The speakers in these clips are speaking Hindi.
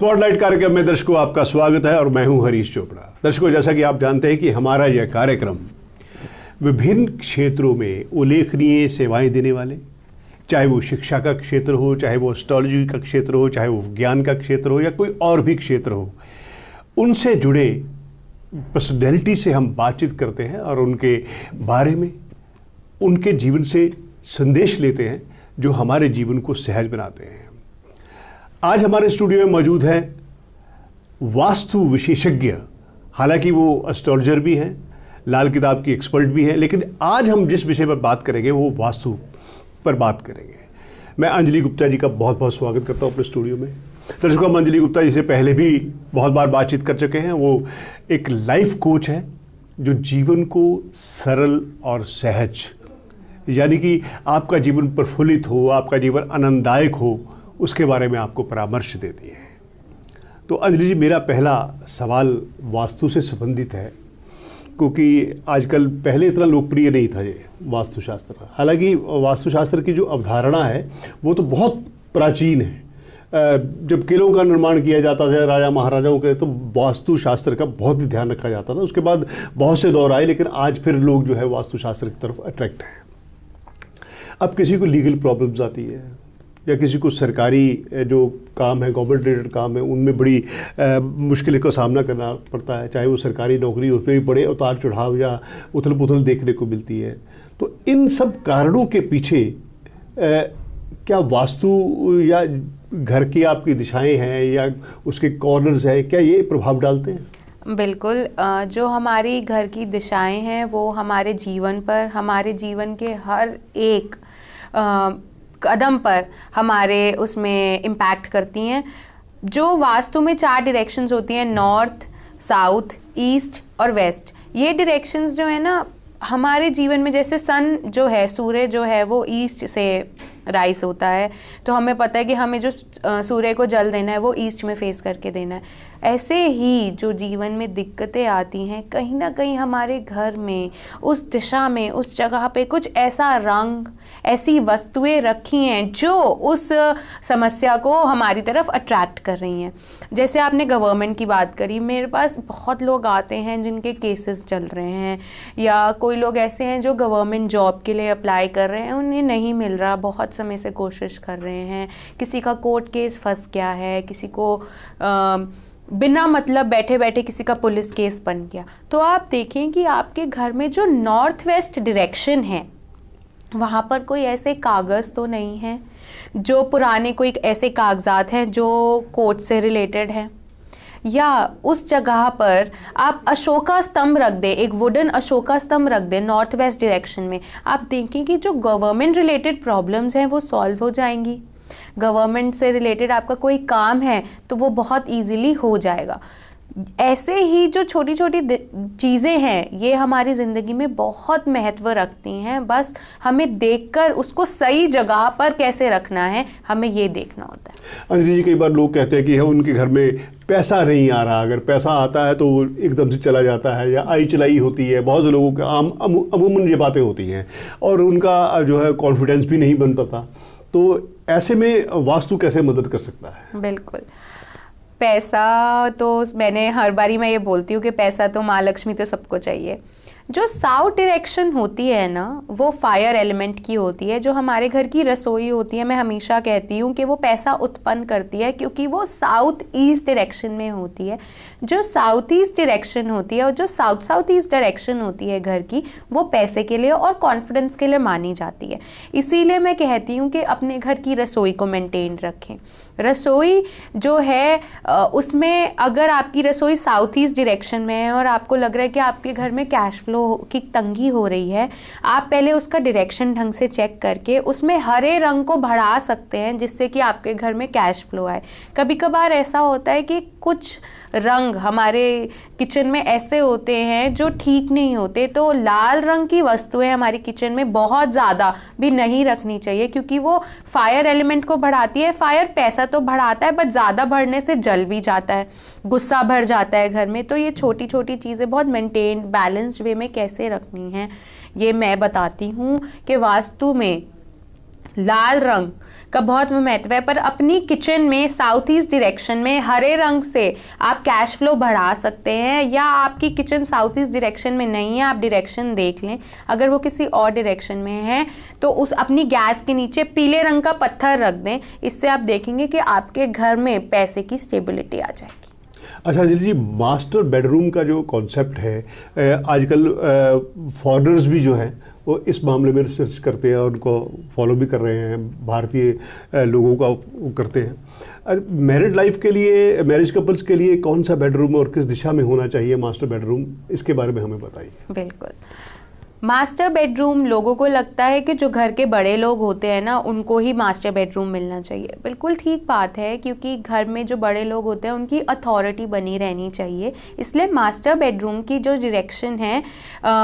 स्पॉटलाइट कार्यक्रम में दर्शकों आपका स्वागत है और मैं हूं हरीश चोपड़ा। दर्शकों, जैसा कि आप जानते हैं कि हमारा यह कार्यक्रम विभिन्न क्षेत्रों में उल्लेखनीय सेवाएं देने वाले, चाहे वो शिक्षा का क्षेत्र हो, चाहे वो एस्ट्रोलॉजी का क्षेत्र हो, चाहे वो विज्ञान का क्षेत्र हो या कोई और भी क्षेत्र हो, उनसे जुड़े पर्सनैलिटी से हम बातचीत करते हैं और उनके बारे में, उनके जीवन से संदेश लेते हैं जो हमारे जीवन को सहज बनाते हैं। आज हमारे स्टूडियो में मौजूद है वास्तु विशेषज्ञ, हालांकि वो एस्ट्रोलॉजर भी हैं, लाल किताब की एक्सपर्ट भी हैं, लेकिन आज हम जिस विषय पर बात करेंगे वो वास्तु पर बात करेंगे। मैं अंजलि गुप्ता जी का बहुत बहुत स्वागत करता हूँ अपने स्टूडियो में। दर्शकों, हम अंजलि गुप्ता जी से पहले भी बहुत बार बातचीत कर चुके हैं। वो एक लाइफ कोच है जो जीवन को सरल और सहज, यानी कि आपका जीवन प्रफुल्लित हो, आपका जीवन आनंददायक हो, उसके बारे में आपको परामर्श देती है। तो अंजलि जी, मेरा पहला सवाल वास्तु से संबंधित है, क्योंकि आजकल पहले इतना लोकप्रिय नहीं था ये वास्तुशास्त्र। हालांकि वास्तुशास्त्र की जो अवधारणा है वो तो बहुत प्राचीन है। जब किलों का निर्माण किया जाता था राजा महाराजाओं के, तो वास्तुशास्त्र का बहुत ही ध्यान रखा जाता था। उसके बाद बहुत से दौर आए, लेकिन आज फिर लोग जो है वास्तुशास्त्र की तरफ अट्रैक्ट हैं। अब किसी को लीगल प्रॉब्लम्स आती है या किसी को सरकारी जो काम है, गवर्नमेंट रिलेटेड काम है, उनमें बड़ी मुश्किल का सामना करना पड़ता है, चाहे वो सरकारी नौकरी, उसमें भी बड़े उतार चढ़ाव या उथल पुथल देखने को मिलती है। तो इन सब कारणों के पीछे क्या वास्तु या घर की आपकी दिशाएं हैं या उसके कॉर्नर्स हैं, क्या ये प्रभाव डालते हैं? बिल्कुल। जो हमारी घर की दिशाएं हैं वो हमारे जीवन पर, हमारे जीवन के हर एक कदम पर हमारे उसमें इम्पैक्ट करती हैं। जो वास्तु में 4 डायरेक्शंस होती हैं, नॉर्थ, साउथ, ईस्ट और वेस्ट। ये डायरेक्शंस जो है ना हमारे जीवन में, जैसे सन जो है, सूर्य जो है वो ईस्ट से राइज होता है, तो हमें पता है कि हमें जो सूर्य को जल देना है वो ईस्ट में फेस करके देना है। ऐसे ही जो जीवन में दिक्कतें आती हैं, कहीं ना कहीं हमारे घर में, उस दिशा में, उस जगह पे कुछ ऐसा रंग, ऐसी वस्तुएं रखी हैं जो उस समस्या को हमारी तरफ अट्रैक्ट कर रही हैं। जैसे आपने गवर्नमेंट की बात करी, मेरे पास बहुत लोग आते हैं जिनके केसेस चल रहे हैं, या कोई लोग ऐसे हैं जो गवर्नमेंट जॉब के लिए अप्लाई कर रहे हैं, उन्हें नहीं मिल रहा, बहुत समय से कोशिश कर रहे हैं। किसी का कोर्ट केस फंस गया है, किसी को बिना मतलब बैठे बैठे किसी का पुलिस केस बन गया। तो आप देखें कि आपके घर में जो नॉर्थ वेस्ट डायरेक्शन है, वहाँ पर कोई ऐसे कागज़ तो नहीं है, जो पुराने कोई ऐसे कागजात हैं जो कोर्ट से रिलेटेड हैं, या उस जगह पर आप अशोका स्तंभ रख दें, एक वुडन अशोका स्तंभ रख दें नॉर्थ वेस्ट डायरेक्शन में। आप देखें कि जो गवर्नमेंट रिलेटेड प्रॉब्लम्स हैं वो सॉल्व हो जाएंगी। गवर्नमेंट से रिलेटेड आपका कोई काम है तो वो बहुत इजीली हो जाएगा। ऐसे ही जो छोटी छोटी चीज़ें हैं ये हमारी ज़िंदगी में बहुत महत्व रखती हैं। बस हमें देखकर उसको सही जगह पर कैसे रखना है, हमें ये देखना होता है। अंजलि जी, कई बार लोग कहते हैं कि उनके घर में पैसा नहीं आ रहा, अगर पैसा आता है तो वो एकदम से चला जाता है या आई चलाई होती है। बहुत से लोगों के अमूमन ये बातें होती हैं और उनका जो है कॉन्फिडेंस भी नहीं बन पाता। तो ऐसे में वास्तु कैसे मदद कर सकता है? बिल्कुल। पैसा तो मैंने हर बारी मैं ये बोलती हूँ कि पैसा तो माँ लक्ष्मी तो सबको चाहिए। जो साउथ डायरेक्शन होती है ना, वो फायर एलिमेंट की होती है। जो हमारे घर की रसोई होती है, मैं हमेशा कहती हूँ कि वो पैसा उत्पन्न करती है, क्योंकि वो साउथ ईस्ट डायरेक्शन में होती है। जो साउथ ईस्ट डायरेक्शन होती है और जो साउथ ईस्ट डायरेक्शन होती है घर की, वो पैसे के लिए और कॉन्फिडेंस के लिए मानी जाती है। इसीलिए मैं कहती हूँ कि अपने घर की रसोई को मेंटेन रखें। रसोई जो है उसमें अगर आपकी रसोई साउथ ईस्ट डायरेक्शन में है और आपको लग रहा है कि आपके घर में कैश फ्लो की तंगी हो रही है, आप पहले उसका डायरेक्शन ढंग से चेक करके उसमें हरे रंग को बढ़ा सकते हैं, जिससे कि आपके घर में कैश फ्लो आए। कभी कभार ऐसा होता है कि कुछ रंग हमारे किचन में ऐसे होते हैं जो ठीक नहीं होते, तो लाल रंग की वस्तुएं हमारी किचन में बहुत ज़्यादा भी नहीं रखनी चाहिए, क्योंकि वो फायर एलिमेंट को बढ़ाती है। फायर पैसा तो बढ़ाता है, बट ज़्यादा बढ़ने से जल भी जाता है, गुस्सा भर जाता है घर में। तो ये छोटी छोटी चीज़ें बहुत मेंटेन बैलेंस्ड वे में कैसे रखनी है, ये मैं बताती हूँ कि वास्तु में लाल रंग का बहुत महत्व है, पर अपनी किचन में साउथ ईस्ट डायरेक्शन में हरे रंग से आप कैश फ्लो बढ़ा सकते हैं। या आपकी किचन साउथ ईस्ट डायरेक्शन में नहीं है, आप डायरेक्शन देख लें, अगर वो किसी और डायरेक्शन में है तो उस अपनी गैस के नीचे पीले रंग का पत्थर रख दें। इससे आप देखेंगे कि आपके घर में पैसे की स्टेबिलिटी आ जाएगी। अच्छा अंजलि जी, मास्टर बेडरूम का जो कॉन्सेप्ट है, आजकल फॉरेनर्स भी जो हैं वो इस मामले में रिसर्च करते हैं और उनको फॉलो भी कर रहे हैं, भारतीय लोगों का वो करते हैं। मैरिड लाइफ के लिए, मैरिज कपल्स के लिए कौन सा बेडरूम और किस दिशा में होना चाहिए मास्टर बेडरूम, इसके बारे में हमें बताइए। बिल्कुल, मास्टर बेडरूम लोगों को लगता है कि जो घर के बड़े लोग होते हैं ना उनको ही मास्टर बेडरूम मिलना चाहिए। बिल्कुल ठीक बात है, क्योंकि घर में जो बड़े लोग होते हैं उनकी अथॉरिटी बनी रहनी चाहिए। इसलिए मास्टर बेडरूम की जो डायरेक्शन है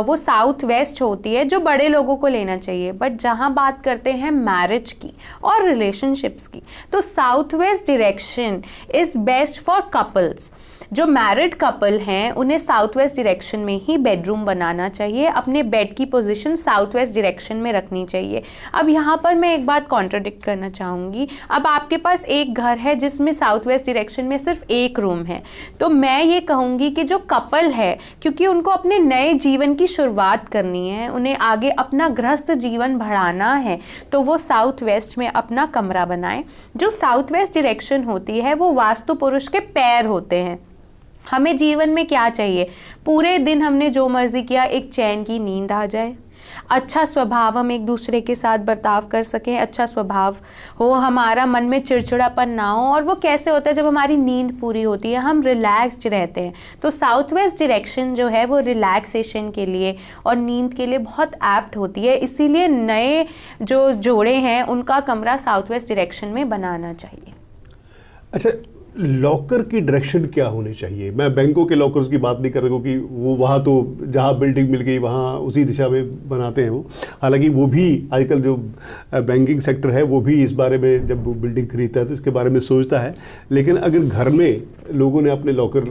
वो साउथ वेस्ट होती है, जो बड़े लोगों को लेना चाहिए। बट जहाँ बात करते हैं मैरिज की और रिलेशनशिप्स की, तो south west direction is best for couples. जो मैरिड कपल हैं उन्हें साउथ वेस्ट डायरेक्शन में ही बेडरूम बनाना चाहिए, अपने बेड की पोजीशन साउथ वेस्ट डायरेक्शन में रखनी चाहिए। अब यहाँ पर मैं एक बात कॉन्ट्रडिक्ट करना चाहूँगी। अब आपके पास एक घर है जिसमें साउथ वेस्ट डायरेक्शन में सिर्फ एक रूम है, तो मैं ये कहूँगी कि जो कपल है, क्योंकि उनको अपने नए जीवन की शुरुआत करनी है, उन्हें आगे अपना गृहस्थ जीवन बढ़ाना है, तो वो साउथ वेस्ट में अपना कमरा बनाएं। जो साउथ वेस्ट डायरेक्शन होती है वो वास्तु पुरुष के पैर होते हैं। हमें जीवन में क्या चाहिए? पूरे दिन हमने जो मर्जी किया, एक चैन की नींद आ जाए, अच्छा स्वभाव, हम एक दूसरे के साथ बर्ताव कर सकें, अच्छा स्वभाव हो, हमारा मन में चिड़चिड़ापन ना हो। और वो कैसे होता है? जब हमारी नींद पूरी होती है, हम रिलैक्स्ड रहते हैं। तो साउथ वेस्ट डायरेक्शन जो है वो रिलैक्सेशन के लिए और नींद के लिए बहुत एप्ट होती है। इसीलिए नए जो जोड़े हैं उनका कमरा साउथ वेस्ट डायरेक्शन में बनाना चाहिए। अच्छा, लॉकर की डायरेक्शन क्या होनी चाहिए? मैं बैंकों के लॉकर्स की बात नहीं कर रहा, क्योंकि वो वहाँ तो जहाँ बिल्डिंग मिल गई वहाँ उसी दिशा में बनाते हैं वो। हालांकि वो भी आजकल जो बैंकिंग सेक्टर है वो भी इस बारे में, जब वो बिल्डिंग खरीदता है तो इसके बारे में सोचता है। लेकिन अगर घर में लोगों ने अपने लॉकर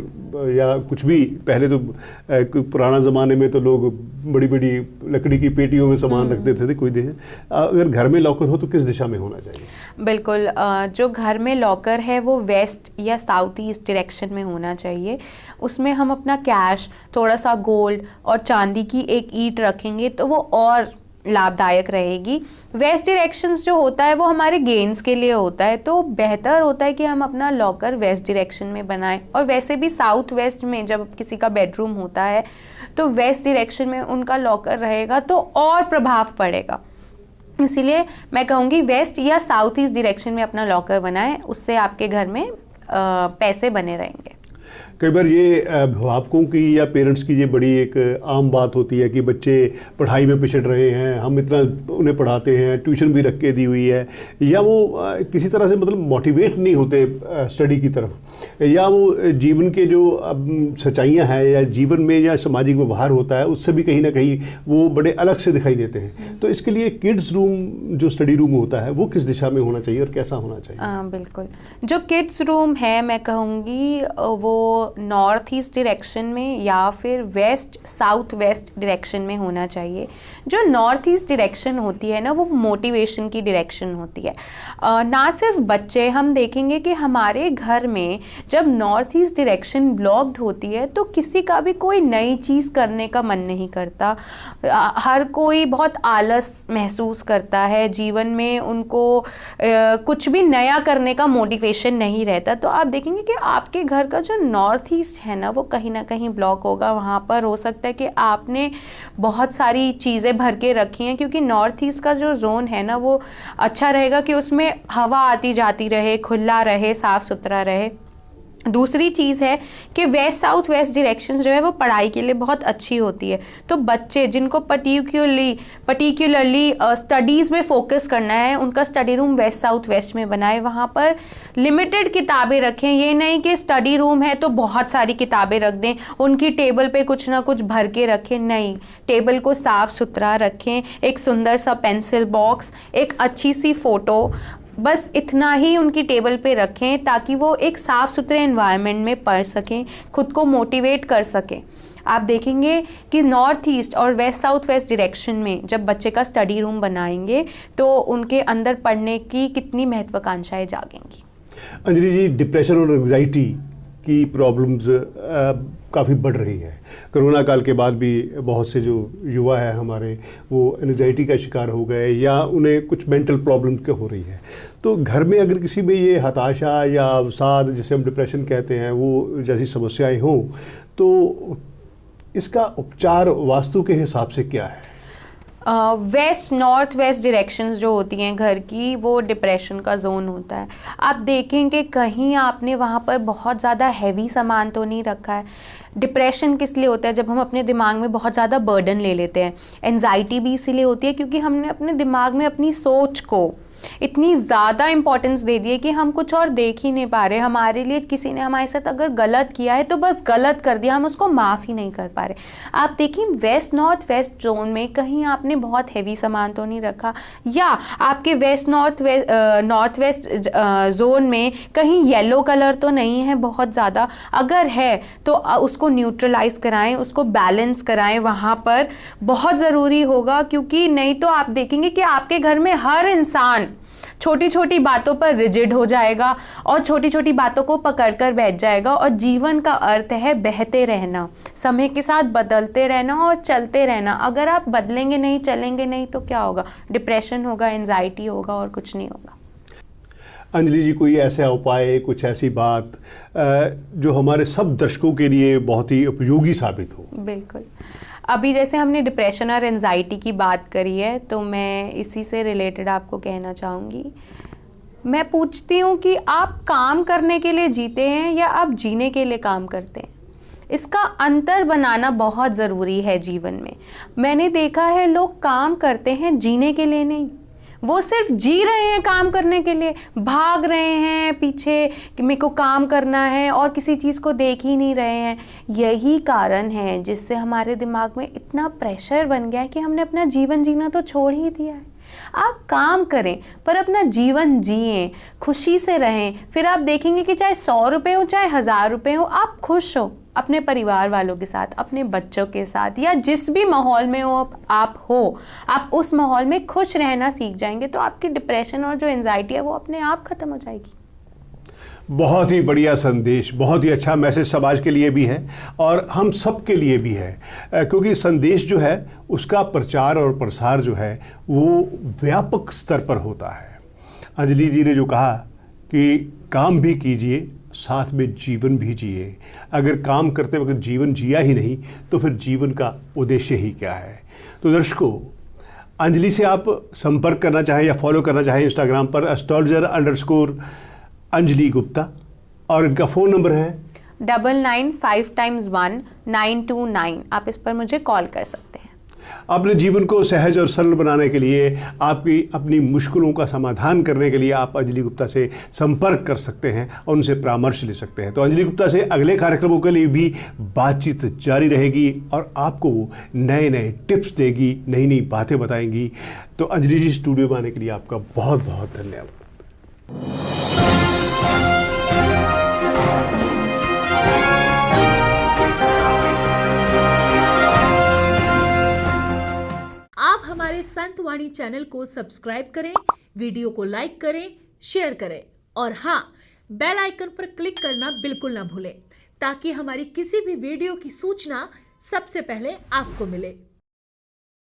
या कुछ भी, पहले तो पुराना ज़माने में तो लोग बड़ी बड़ी लकड़ी की पेटियों में सामान रखते थे कोई देश, अगर घर में लॉकर हो तो किस दिशा में होना चाहिए? बिल्कुल, जो घर में लॉकर है वो वेस्ट या साउथ ईस्ट डायरेक्शन में होना चाहिए। उसमें हम अपना कैश, थोड़ा सा गोल्ड और चांदी की एक ईंट रखेंगे तो वो और लाभदायक रहेगी। वेस्ट डायरेक्शंस जो होता है वो हमारे गेन्स के लिए होता है, तो बेहतर होता है कि हम अपना लॉकर वेस्ट डायरेक्शन में बनाएं। और वैसे भी साउथ वेस्ट में जब किसी का बेडरूम होता है तो वेस्ट डायरेक्शन में उनका लॉकर रहेगा तो और प्रभाव पड़ेगा। इसीलिए मैं कहूँगी वेस्ट या साउथ ईस्ट डायरेक्शन में अपना लॉकर बनाएं, उससे आपके घर में पैसे बने रहेंगे। कई बार ये अभिभावकों की या पेरेंट्स की ये बड़ी एक आम बात होती है कि बच्चे पढ़ाई में पिछड़ रहे हैं, हम इतना उन्हें पढ़ाते हैं, ट्यूशन भी रख के दी हुई है, या वो किसी तरह से मतलब मोटिवेट नहीं होते स्टडी की तरफ, या वो जीवन के जो सच्चाइयाँ हैं या जीवन में या सामाजिक व्यवहार होता है उससे भी कहीं ना कहीं वो बड़े अलग से दिखाई देते हैं। तो इसके लिए किड्स रूम, जो स्टडी रूम होता है, वो किस दिशा में होना चाहिए और कैसा होना चाहिए? बिल्कुल, जो किड्स रूम है मैं कहूँगी वो नॉर्थ ईस्ट डायरेक्शन में या फिर वेस्ट साउथ वेस्ट डायरेक्शन में होना चाहिए। जो नॉर्थ ईस्ट डायरेक्शन होती है ना वो मोटिवेशन की डायरेक्शन होती है। ना सिर्फ बच्चे, हम देखेंगे कि हमारे घर में जब नॉर्थ ईस्ट डायरेक्शन ब्लॉक्ड होती है तो किसी का भी कोई नई चीज़ करने का मन नहीं करता। हर कोई बहुत आलस महसूस करता है, जीवन में उनको कुछ भी नया करने का मोटिवेशन नहीं रहता। तो आप देखेंगे कि आपके घर का जो नॉर्थ ईस्ट है ना वो कहीं ना कहीं ब्लॉक होगा। वहाँ पर हो सकता है कि आपने बहुत सारी चीज़ें भर के रखी हैं, क्योंकि नॉर्थ ईस्ट का जो जोन है ना वो अच्छा रहेगा कि उसमें हवा आती जाती रहे, खुला रहे, साफ सुथरा रहे। दूसरी चीज़ है कि वेस्ट साउथ वेस्ट डायरेक्शन जो है वो पढ़ाई के लिए बहुत अच्छी होती है। तो बच्चे जिनको पर्टिकुलरली स्टडीज़ में फोकस करना है उनका study room west south west में बनाए। वहाँ पर लिमिटेड किताबें रखें, ये नहीं कि स्टडी रूम है तो बहुत सारी किताबें रख दें, उनकी टेबल पे कुछ ना कुछ भर के रखें। नहीं, टेबल को साफ़ सुथरा रखें, एक सुंदर सा पेंसिल बॉक्स, एक अच्छी सी फ़ोटो, बस इतना ही उनकी टेबल पे रखें ताकि वो एक साफ़ सुथरे एनवायरनमेंट में पढ़ सकें, खुद को मोटिवेट कर सकें। आप देखेंगे कि नॉर्थ ईस्ट और वेस्ट साउथ वेस्ट डायरेक्शन में जब बच्चे का स्टडी रूम बनाएंगे तो उनके अंदर पढ़ने की कितनी महत्वाकांक्षाएं जागेंगी। अंजलि जी, डिप्रेशन और एंग्जाइटी की प्रॉब्लम्स काफ़ी बढ़ रही है। कोरोना काल के बाद भी बहुत से जो युवा है हमारे, वो एंग्जाइटी का शिकार हो गए या उन्हें कुछ मेंटल प्रॉब्लम्स के हो रही है। तो घर में अगर किसी में ये हताशा या अवसाद, जिसे हम डिप्रेशन कहते हैं, वो जैसी समस्याएं हों, तो इसका उपचार वास्तु के हिसाब से क्या है? वेस्ट नॉर्थ वेस्ट डायरेक्शंस जो होती हैं घर की, वो डिप्रेशन का जोन होता है। आप देखेंगे कहीं आपने वहाँ पर बहुत ज़्यादा हैवी सामान तो नहीं रखा है। डिप्रेशन किस लिए होता है? जब हम अपने दिमाग में बहुत ज़्यादा बर्डन ले लेते हैं। एंजाइटी भी इसीलिए होती है क्योंकि हमने अपने दिमाग में अपनी सोच को इतनी ज़्यादा इंपॉर्टेंस दे दी है कि हम कुछ और देख ही नहीं पा रहे। हमारे लिए किसी ने हमारे साथ अगर गलत किया है तो बस गलत कर दिया, हम उसको माफ़ ही नहीं कर पा रहे। आप देखिए वेस्ट नॉर्थ वेस्ट जोन में कहीं आपने बहुत हैवी सामान तो नहीं रखा, या आपके वेस्ट नॉर्थ वेस्ट जोन में कहीं येलो कलर तो नहीं है बहुत ज़्यादा। अगर है तो उसको न्यूट्रलाइज कराएं, उसको बैलेंस कराएं, वहाँ पर बहुत ज़रूरी होगा। क्योंकि नहीं तो आप देखेंगे कि आपके घर में हर इंसान छोटी छोटी बातों पर रिजिड हो जाएगा और छोटी छोटी बातों को पकड़कर बैठ जाएगा। और जीवन का अर्थ है बहते रहना, समय के साथ बदलते रहना और चलते रहना। अगर आप बदलेंगे नहीं, चलेंगे नहीं, तो क्या होगा? डिप्रेशन होगा, एंजाइटी होगा और कुछ नहीं होगा। अंजलि जी, कोई ऐसा उपाय, कुछ ऐसी बात जो हमारे सब दर्शकों के लिए बहुत ही उपयोगी साबित हो? बिल्कुल। अभी जैसे हमने डिप्रेशन और एंजाइटी की बात करी है, तो मैं इसी से रिलेटेड आपको कहना चाहूँगी। मैं पूछती हूँ कि आप काम करने के लिए जीते हैं या आप जीने के लिए काम करते हैं? इसका अंतर बनाना बहुत ज़रूरी है जीवन में। मैंने देखा है लोग काम करते हैं जीने के लिए नहीं, वो सिर्फ जी रहे हैं काम करने के लिए, भाग रहे हैं पीछे कि मेरे को काम करना है और किसी चीज़ को देख ही नहीं रहे हैं। यही कारण है जिससे हमारे दिमाग में इतना प्रेशर बन गया है कि हमने अपना जीवन जीना तो छोड़ ही दिया है। आप काम करें पर अपना जीवन जिएं, खुशी से रहें। फिर आप देखेंगे कि चाहे 100 रुपये हो चाहे 1000 रुपये हो, आप खुश हो अपने परिवार वालों के साथ, अपने बच्चों के साथ, या जिस भी माहौल में आप उस माहौल में खुश रहना सीख जाएंगे तो आपकी डिप्रेशन और जो एंजाइटी है वो अपने आप खत्म हो जाएगी। बहुत ही बढ़िया संदेश, बहुत ही अच्छा मैसेज समाज के लिए भी है और हम सब के लिए भी है, क्योंकि संदेश जो है उसका प्रचार और प्रसार जो है वो व्यापक स्तर पर होता है। अंजलि जी ने जो कहा कि काम भी कीजिए, साथ में जीवन भी जिए। अगर काम करते वक्त जीवन जिया ही नहीं तो फिर जीवन का उद्देश्य ही क्या है? तो दर्शकों, अंजलि से आप संपर्क करना चाहें या फॉलो करना चाहें इंस्टाग्राम पर @astrologer_अंजलि गुप्ता, और इनका फ़ोन नंबर है 99551929। आप इस पर मुझे कॉल कर सकते हैं। अपने जीवन को सहज और सरल बनाने के लिए, आपकी अपनी मुश्किलों का समाधान करने के लिए आप अंजलि गुप्ता से संपर्क कर सकते हैं और उनसे परामर्श ले सकते हैं। तो अंजलि गुप्ता से अगले कार्यक्रमों के लिए भी बातचीत जारी रहेगी और आपको वो नए नए टिप्स देगी, नई नई बातें बताएंगी। तो अंजलि जी, स्टूडियो में आने के लिए आपका बहुत बहुत धन्यवाद। आप हमारे संत वाणी चैनल को सब्सक्राइब करें, वीडियो को लाइक करें, शेयर करें और हाँ, बेल आइकन पर क्लिक करना बिल्कुल ना भूलें ताकि हमारी किसी भी वीडियो की सूचना सबसे पहले आपको मिले।